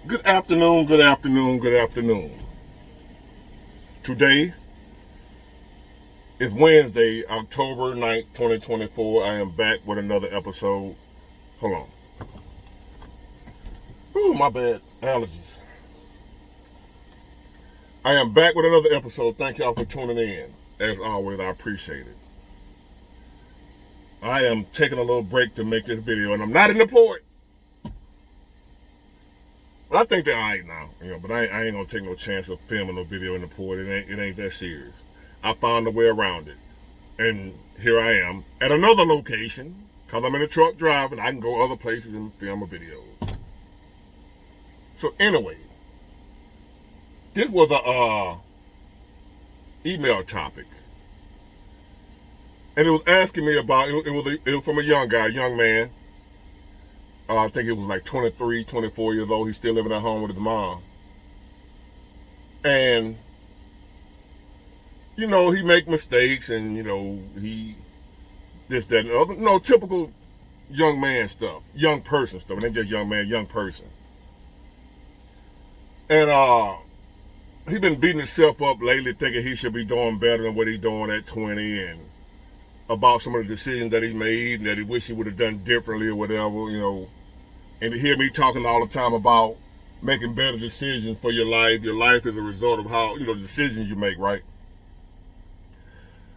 Good afternoon, good afternoon, good afternoon. Today is Wednesday, October 9th, 2024. I am back with another episode. Hold on. Ooh, my bad. Allergies. I am back with another episode. Thank y'all for tuning in. As always, I appreciate it. I am taking a little break to make this video, and I'm not in the port. But I think they're alright now, but I ain't gonna take no chance of filming no video in the port. It ain't that serious. I found a way around it. And here I am at another location, because I'm in a truck driving. I can go other places and film a video. So anyway, this was a email topic. And it was asking me about, it was from a young man. I think it was like 23, 24 years old. He's still living at home with his mom. And, he make mistakes and, he, this, that, and the other. Typical young man stuff. Young person stuff. It ain't just young man, young person. And he been beating himself up lately, thinking he should be doing better than what he's doing at 20, and about some of the decisions that he made and that he wish he would have done differently or whatever, And to hear me talking all the time about making better decisions for your life. Your life is a result of how, the decisions you make, right?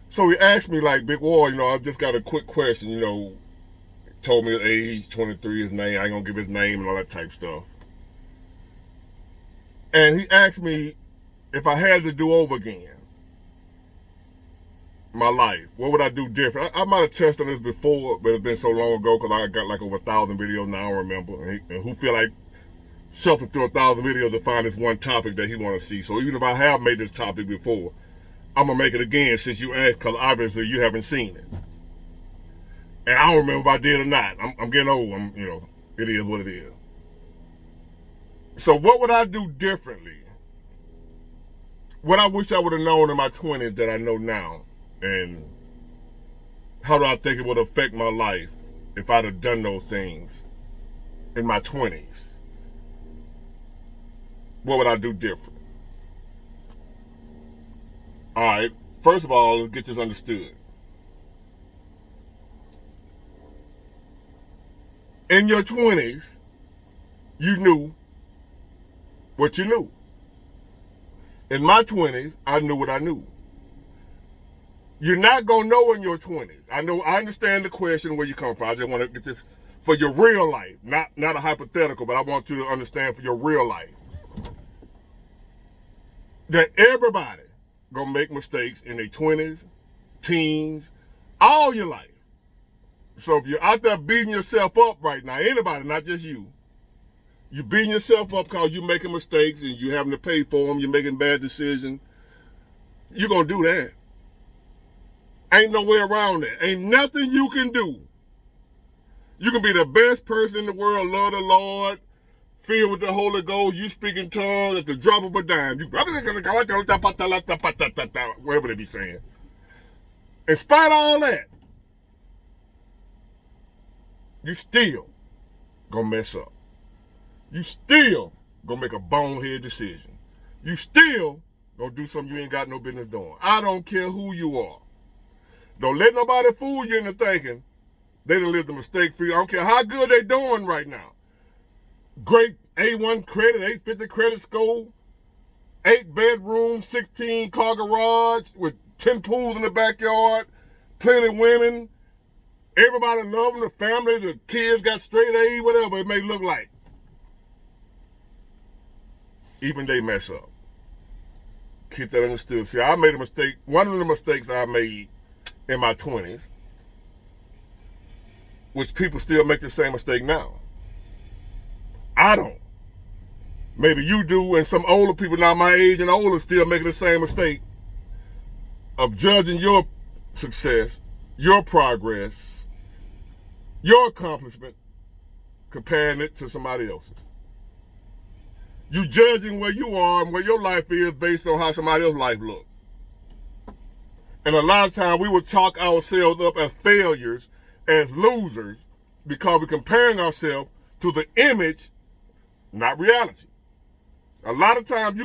So he asked me, like, Big War, I just got a quick question, told me his age, 23, his name. I ain't gonna give his name and all that type stuff. And he asked me if I had to do over again my life, what would I do different? I might have touched on this before, but it's been so long ago because I got like over 1,000 videos now, I remember. And who feel like shuffling through 1,000 videos to find this one topic that he want to see. So even if I have made this topic before, I'm going to make it again since you asked, because obviously you haven't seen it. And I don't remember if I did or not. I'm getting old. It is what it is. So what would I do differently? What I wish I would have known in my 20s that I know now. And how do I think it would affect my life if I'd have done those things in my 20s? What would I do different? All right, first of all, let's get this understood. In your 20s, you knew what you knew. In my 20s, I knew what I knew. You're not going to know in your 20s. I understand the question where you come from. I just want to get this for your real life, not a hypothetical, but I want you to understand for your real life that everybody going to make mistakes in their 20s, teens, all your life. So if you're out there beating yourself up right now, anybody, not just you, you're beating yourself up because you're making mistakes and you're having to pay for them, you're making bad decisions, you're going to do that. Ain't no way around that. Ain't nothing you can do. You can be the best person in the world, love the Lord, filled with the Holy Ghost, you speak in tongues at the drop of a dime. Whatever they be saying. In spite of all that, you still gonna mess up. You still gonna make a bonehead decision. You still gonna do something you ain't got no business doing. I don't care who you are. Don't let nobody fool you into thinking they done lived a mistake-free. I don't care how good they doing right now. Great A1 credit, 850 credit score, 8-bedroom, 16-car garage with 10 pools in the backyard, plenty of women, everybody loving the family, the kids got straight A, whatever it may look like. Even they mess up. Keep that understood. See, I made a mistake. One of the mistakes I made in my 20s, which people still make the same mistake now. I don't. Maybe you do, and some older people now my age and older still making the same mistake of judging your success, your progress, your accomplishment, comparing it to somebody else's. You judging where you are and where your life is based on how somebody else's life looks. And a lot of times we would talk ourselves up as failures, as losers, because we're comparing ourselves to the image, not reality. A lot of times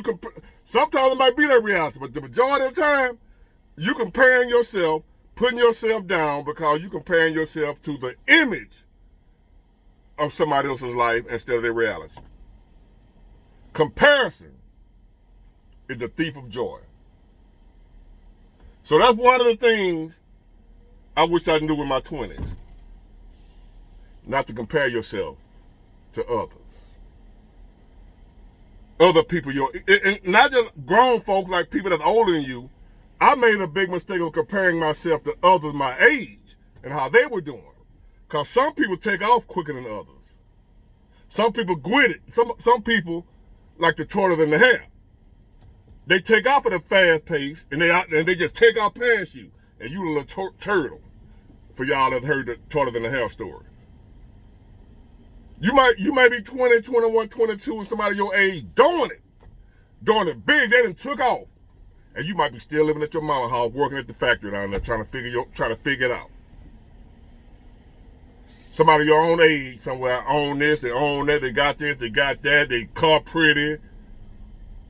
sometimes it might be that reality, but the majority of the time, you comparing yourself, putting yourself down because you comparing yourself to the image of somebody else's life instead of their reality. Comparison is the thief of joy. So that's one of the things I wish I knew in my 20s. Not to compare yourself to others. Other people, and not just grown folks like people that's older than you. I made a big mistake of comparing myself to others my age and how they were doing. Because some people take off quicker than others. Some people quit it. Some people like the tortoise in the hare. They take off at a fast pace and they just take off past you. And you a little turtle. For y'all that heard the tortoise in the hare story. You might be 20, 21, 22, and somebody your age doing it big. They done took off, and you might be still living at your mama's house, working at the factory down there, trying to figure it out. Somebody your own age somewhere own this, they own that, they got this, they got that, they car pretty,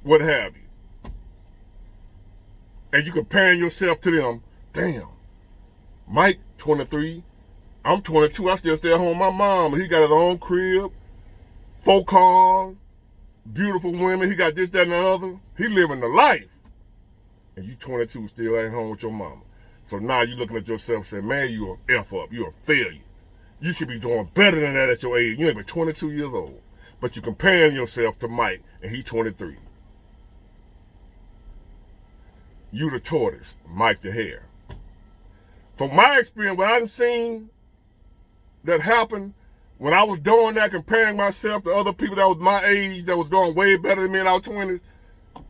what have you, and you comparing yourself to them. Damn, Mike 23. I'm 22, I still stay at home with my mom. He got his own crib, 4 cars, beautiful women. He got this, that, and the other. He living the life. And you 22 still at home with your mama. So now you looking at yourself saying, man, you an F up. You a failure. You should be doing better than that at your age. You ain't but 22 years old. But you comparing yourself to Mike, and he 23. You the tortoise, Mike the hare. From my experience, what I've seen that happened when I was doing that, comparing myself to other people that was my age, that was doing way better than me in our 20s,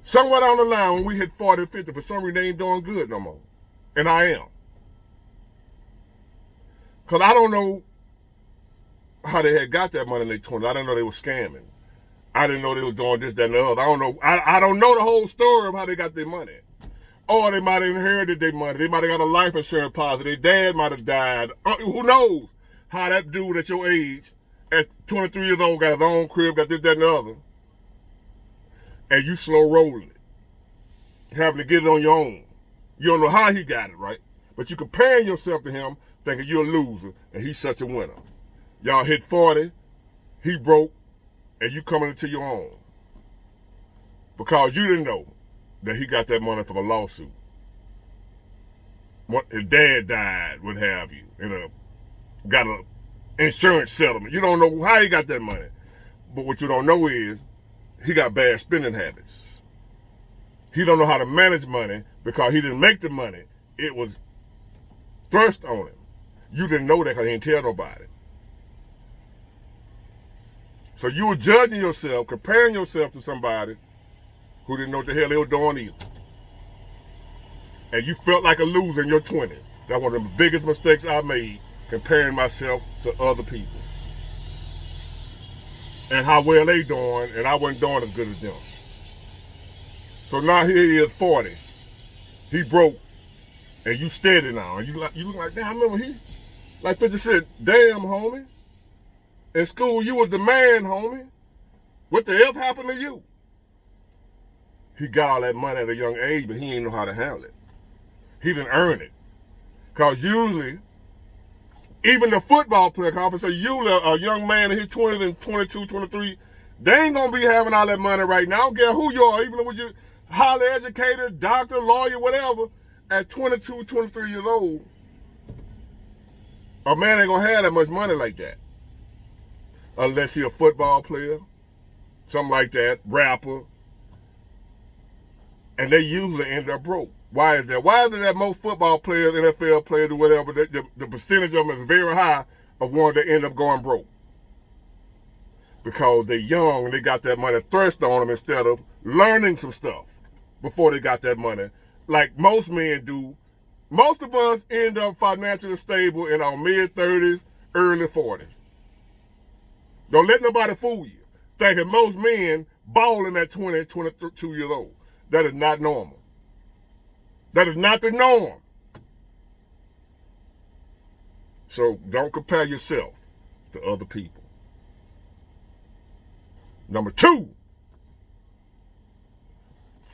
somewhere down the line when we hit 40, 50, for some reason they ain't doing good no more. And I am. Because I don't know how they had got that money in their 20s. I didn't know they were scamming. I didn't know they was doing this, that, and the other. I don't know the whole story of how they got their money. Or they might have inherited their money. They might have got a life insurance policy. Their dad might have died. Who knows? How that dude at your age, at 23 years old, got his own crib, got this, that, and the other. And you slow rolling it. Having to get it on your own. You don't know how he got it, right? But you comparing yourself to him, thinking you're a loser, and he's such a winner. Y'all hit 40, he broke, and you coming into your own. Because you didn't know that he got that money from a lawsuit. His dad died, what have you, got an insurance settlement. You don't know how he got that money. But what you don't know is he got bad spending habits. He don't know how to manage money because he didn't make the money. It was thrust on him. You didn't know that because he didn't tell nobody. So you were judging yourself, comparing yourself to somebody who didn't know what the hell they were doing either. And you felt like a loser in your 20s. That's one of the biggest mistakes I made, comparing myself to other people. And how well they doing, and I wasn't doing as good as them. So now here he is 40. He broke, and you steady now. And you look like, damn, I remember he, like 50 said, damn, homie. In school, you was the man, homie. What the F happened to you? He got all that money at a young age, but he didn't know how to handle it. He didn't earn it. Because usually, even the football player, because usually a young man in his 20s and 22, 23, they ain't going to be having all that money right now. I don't care who you are, even if you're highly educated, doctor, lawyer, whatever, at 22, 23 years old, a man ain't going to have that much money like that. Unless he a football player, something like that, rapper. And they usually end up broke. Why is that? Why is it that most football players, NFL players, or whatever, the percentage of them is very high of ones that end up going broke? Because they're young and they got that money thrust on them instead of learning some stuff before they got that money. Like most men do. Most of us end up financially stable in our mid-30s, early 40s. Don't let nobody fool you, thinking most men balling at 20, 22 years old. That is not normal. That is not the norm. So don't compare yourself to other people. Number 2,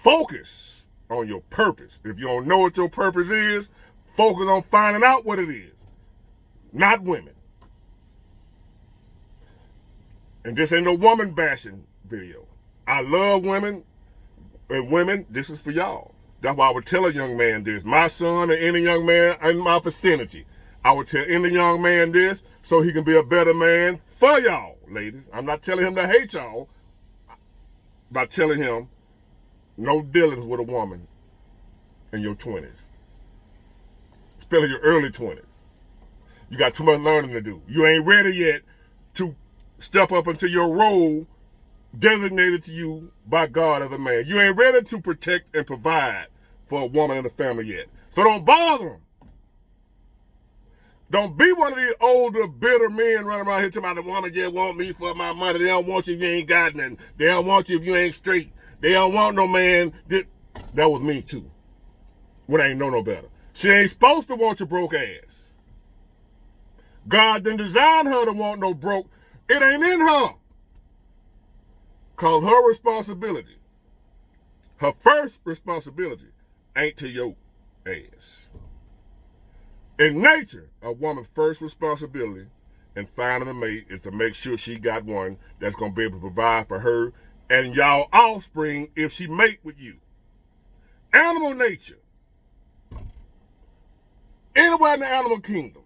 Focus on your purpose. If you don't know what your purpose is, focus on finding out what it is. Not women. And this ain't no woman bashing video. I love women, and women, this is for y'all. That's why I would tell a young man this. My son or any young man in my vicinity, I would tell any young man this so he can be a better man for y'all, ladies. I'm not telling him to hate y'all by telling him no dealings with a woman in your 20s, especially your early 20s. You got too much learning to do. You ain't ready yet to step up into your role designated to you by God as a man. You ain't ready to protect and provide for a woman and a family yet. So don't bother them. Don't be one of these older, bitter men running around here talking about the woman just want me for my money. They don't want you if you ain't got nothing. They don't want you if you ain't straight. They don't want no man. That was me too. When I ain't know no better. She ain't supposed to want your broke ass. God didn't design her to want no broke. It ain't in her. Cause her responsibility, her first responsibility, ain't to your ass. In nature, a woman's first responsibility in finding a mate is to make sure she got one that's going to be able to provide for her and y'all offspring if she mate with you. Animal nature. Anywhere in the animal kingdom,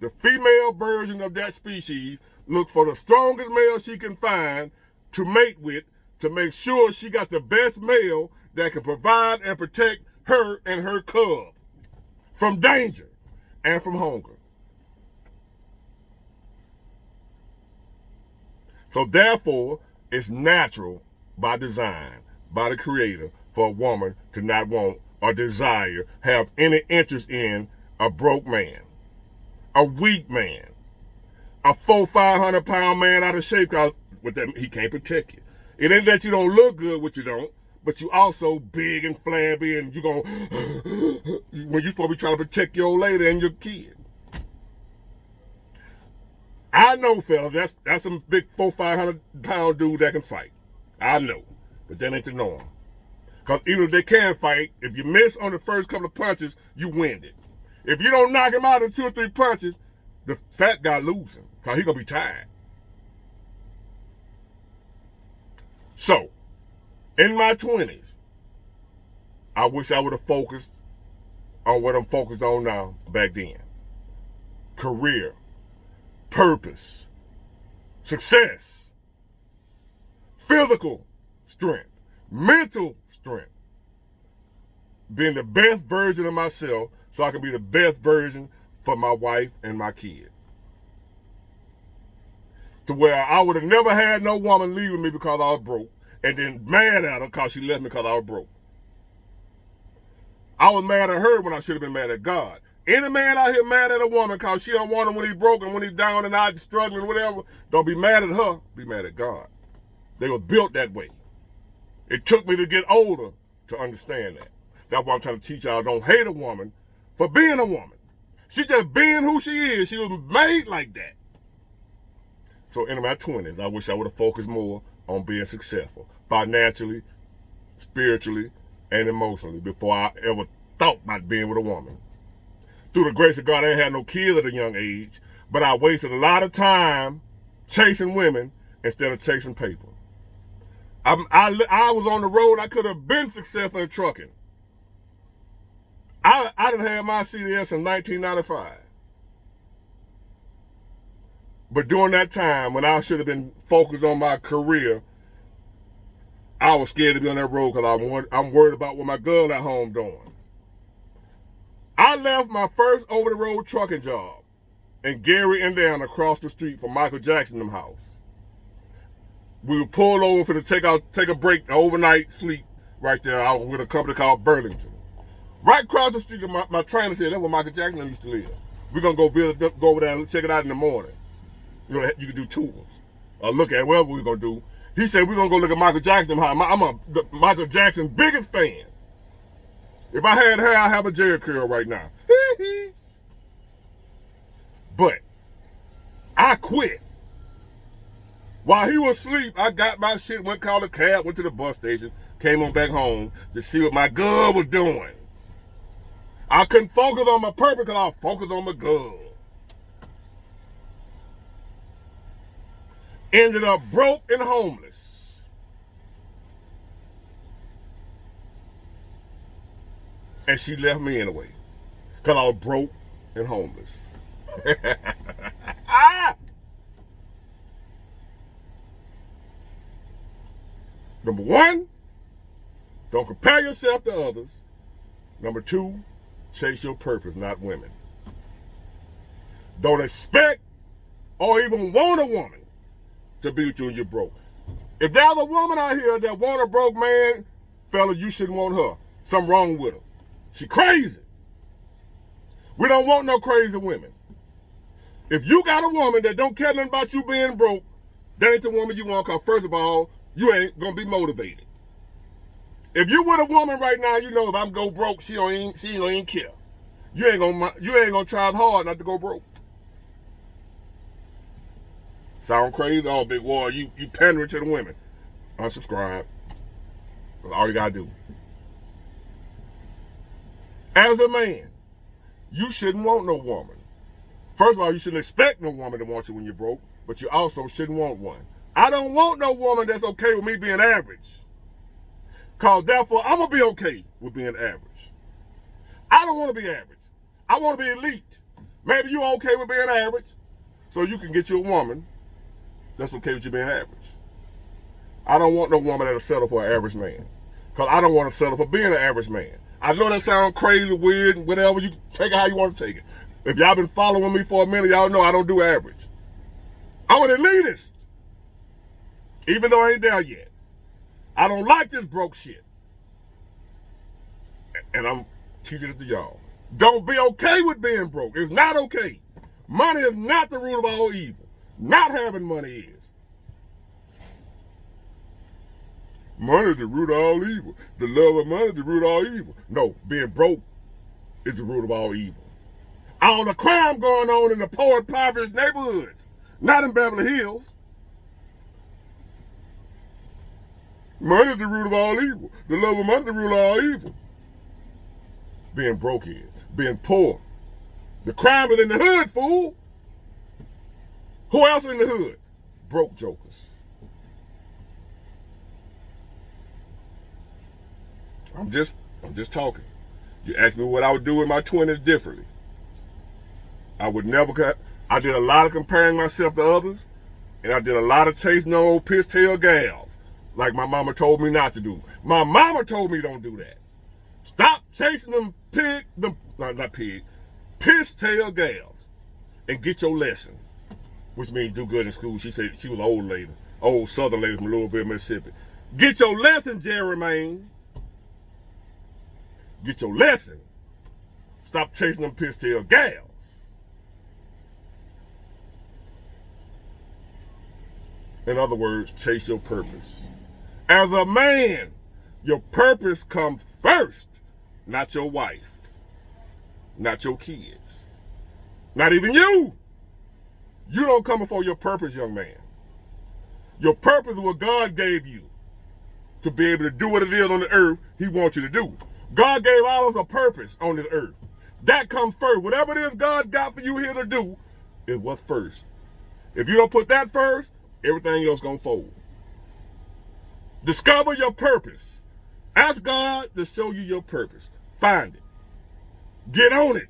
the female version of that species looks for the strongest male she can find to mate with to make sure she got the best male that can provide and protect her and her cub from danger and from hunger. So therefore, it's natural by design, by the Creator, for a woman to not want or desire, have any interest in a broke man, a weak man, a 400-500 pound man out of shape, because with that he can't protect you. It ain't that you don't look good, which you don't, but you also big and flabby, and you gonna when you supposed to be trying to protect your old lady and your kid. I know, fellas, that's some big 400-500 pound dude that can fight. I know, but that ain't the norm. Because even if they can fight, if you miss on the first couple of punches, you win it. If you don't knock him out in 2 or 3 punches, the fat guy losing, because he gonna be tired. So, in my 20s, I wish I would have focused on what I'm focused on now back then. Career, purpose, success, physical strength, mental strength, being the best version of myself so I can be the best version for my wife and my kid. To where I would have never had no woman leaving me because I was broke, and then mad at her because she left me because I was broke. I was mad at her when I should have been mad at God. Any man out here mad at a woman because she don't want him when he's broke and when he's down and out struggling, whatever, don't be mad at her, be mad at God. They were built that way. It took me to get older to understand that. That's why I'm trying to teach y'all, don't hate a woman for being a woman. She just being who she is. She was made like that. So in my 20s, I wish I would have focused more on being successful, financially, spiritually, and emotionally before I ever thought about being with a woman. Through the grace of God, I ain't had no kids at a young age, but I wasted a lot of time chasing women instead of chasing paper. I was on the road. I could have been successful in trucking. I didn't have my CDS in 1995. But during that time, when I should have been focused on my career, I was scared to be on that road because I'm worried about what my girl at home doing. I left my first over-the-road trucking job in Gary, Indiana, across the street from Michael Jackson's house. We would pull over for to take a break, an overnight sleep right there. I was with a company called Burlington. Right across the street, my trainer said, that's where Michael Jackson used to live. We're going to go visit, go over there and check it out in the morning. You know, you can do tours or look at whatever we're going to do. He said, we're going to go look at Michael Jackson. I'm a Michael Jackson biggest fan. If I had hair, I'd have a Jerry curl right now. But I quit While he was asleep, I got my shit, went called a cab, went to the bus station, came on back home to see what my girl was doing. I couldn't focus on my purpose because I was focused on my girl. Ended up broke and homeless. And she left me anyway because I was broke and homeless. Number one, don't compare yourself to others. Number two, chase your purpose, not women. Don't expect or even want a woman to be with you when you're broke. If there's a woman out here that want a broke man, fellas, you shouldn't want her. Something wrong with her. She crazy. We don't want no crazy women. If you got a woman that don't care nothing about you being broke, that ain't the woman you want, because first of all, you ain't gonna be motivated. If you with a woman right now, you know if I'm go broke, she ain't gonna care. You ain't gonna try hard not to go broke. Sound crazy? Oh, big war, you pandering to the women. Unsubscribe. That's all you gotta do. As a man, you shouldn't want no woman. First of all, you shouldn't expect no woman to want you when you're broke, but you also shouldn't want one. I don't want no woman that's okay with me being average. Cause therefore, I'm gonna be okay with being average. I don't want to be average. I want to be elite. Maybe you're okay with being average, so you can get you a woman that's okay with you being average. I don't want no woman that'll settle for an average man. Cause I don't want to settle for being an average man. I know that sounds crazy, weird, and whatever. You take it how you want to take it. If y'all been following me for a minute, y'all know I don't do average. I'm an elitist. Even though I ain't there yet. I don't like this broke shit. And I'm teaching it to y'all. Don't be okay with being broke. It's not okay. Money is not the root of all evil. Not having money is. Money is the root of all evil. The love of money is the root of all evil. No, being broke is the root of all evil. All the crime going on in the poor and impoverished neighborhoods. Not in Beverly Hills. Money is the root of all evil. The love of money is the root of all evil. Being broke is. Being poor. The crime is in the hood, fool. Who else is in the hood? Broke jokers. I'm just talking. You asked me what I would do in my 20s differently. I would never. I did a lot of comparing myself to others, and I did a lot of chasing old piss-tail gals. Like my mama told me not to do. My mama told me don't do that. Stop chasing them piss-tail gals and get your lesson. Which means do good in school. She said she was an old lady. Old southern lady from Louisville, Mississippi. Get your lesson, Jermaine. Get your lesson. Stop chasing them piss-tail gals. In other words, chase your purpose. As a man, your purpose comes first, not your wife, not your kids, not even you. You don't come before your purpose, young man. Your purpose is what God gave you to be able to do what it is on the earth He wants you to do. God gave all of us a purpose on this earth. That comes first. Whatever it is God got for you here to do is what's first. If you don't put that first, everything else gonna fold. Discover your purpose. Ask God to show you your purpose. Find it. Get on it.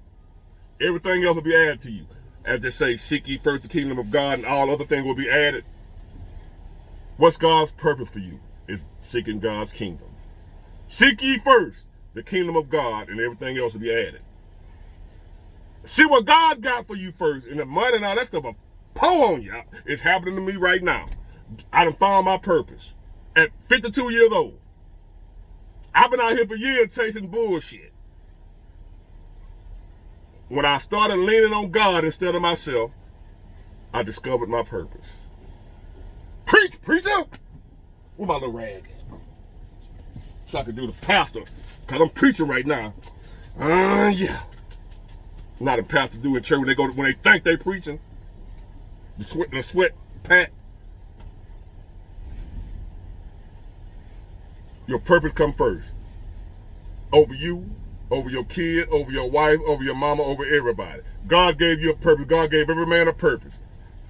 Everything else will be added to you. As they say, seek ye first the kingdom of God and all other things will be added. What's God's purpose for you? Is seeking God's kingdom. Seek ye first the kingdom of God and everything else will be added. See what God got for you first, and the money and all that stuff will pour on you. It's happening to me right now. I done found my purpose. At 52 years old. I've been out here for years chasing bullshit. When I started leaning on God instead of myself, I discovered my purpose. Preach, preacher! Where my little rag at? So I can do the pastor, because I'm preaching right now. Yeah. Not a pastor do in church when they think they preaching. The sweat pat. Your purpose come first. Over you, over your kid, over your wife, over your mama, over everybody. God gave you a purpose. God gave every man a purpose.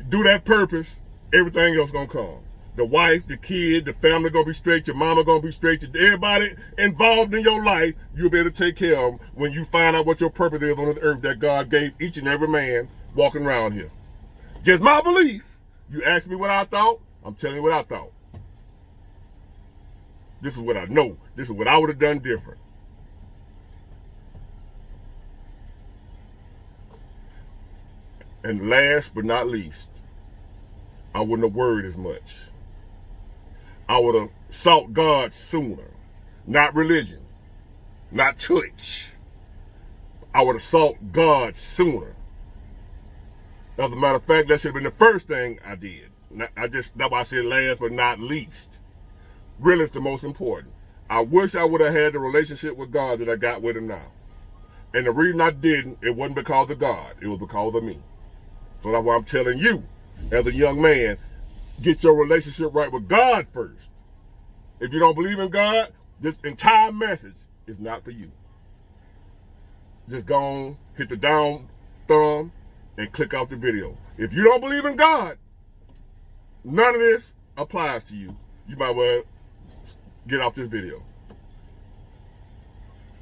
Do that purpose, everything else gonna come. The wife, the kid, the family gonna be straight, your mama gonna be straight, everybody involved in your life, you'll be able to take care of them when you find out what your purpose is on this earth that God gave each and every man walking around here. Just my belief. You ask me what I thought, I'm telling you what I thought. This is what I know. This is what I would have done different. And last but not least, I wouldn't have worried as much. I would have sought God sooner. Not religion. Not church. I would have sought God sooner. As a matter of fact, that should have been the first thing I did. That's why I said last but not least. Really, it's the most important. I wish I would have had the relationship with God that I got with him now. And the reason I didn't, it wasn't because of God. It was because of me. So that's why I'm telling you, as a young man, get your relationship right with God first. If you don't believe in God, this entire message is not for you. Just go on, hit the down thumb, and click out the video. If you don't believe in God, none of this applies to you. You might well get off this video.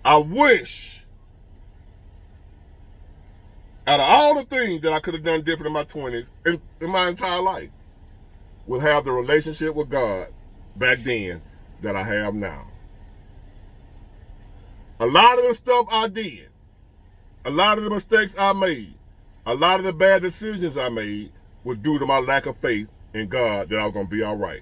I wish, out of all the things that I could have done different in my 20s, in my entire life, would have the relationship with God back then that I have now. A lot of the stuff I did, a lot of the mistakes I made, a lot of the bad decisions I made was due to my lack of faith in God that I was going to be all right.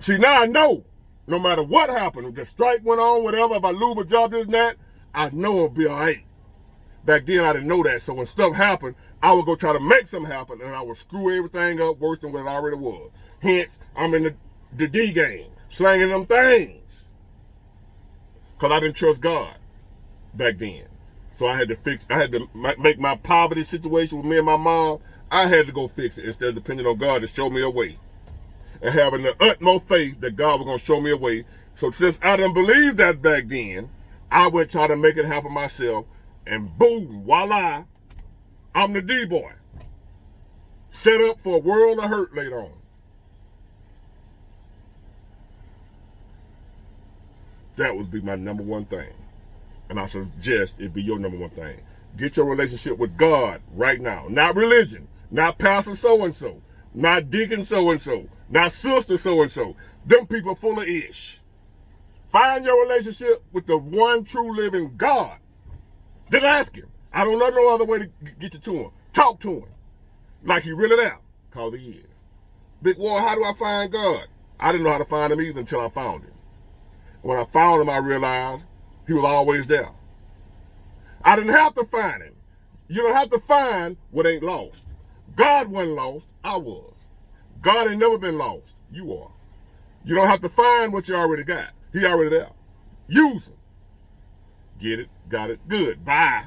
See, now I know, no matter what happened, if the strike went on, whatever, if I lose my job, this and that, I know I'll be all right. Back then, I didn't know that. So when stuff happened, I would go try to make something happen, and I would screw everything up worse than what it already was. Hence, I'm in the D game, slanging them things. Because I didn't trust God back then. So I had to make my poverty situation with me and my mom, I had to go fix it instead of depending on God to show me a way. And having the utmost faith that God was going to show me a way. So since I didn't believe that back then, I went try to make it happen myself. And boom, voila, I'm the D-boy. Set up for a world of hurt later on. That would be my number one thing. And I suggest it be your number one thing. Get your relationship with God right now. Not religion. Not pastor so-and-so. Not deacon so-and-so. Not sister so-and-so. Them people full of ish. Find your relationship with the one true living God. Just ask him. I don't know no other way to get you to him. Talk to him. Like he really there. Because he is. Big War, how do I find God? I didn't know how to find him either until I found him. When I found him, I realized he was always there. I didn't have to find him. You don't have to find what ain't lost. God wasn't lost. I was. God ain't never been lost. You are. You don't have to find what you already got. He already there. Use him. Get it, got it, good. Bye.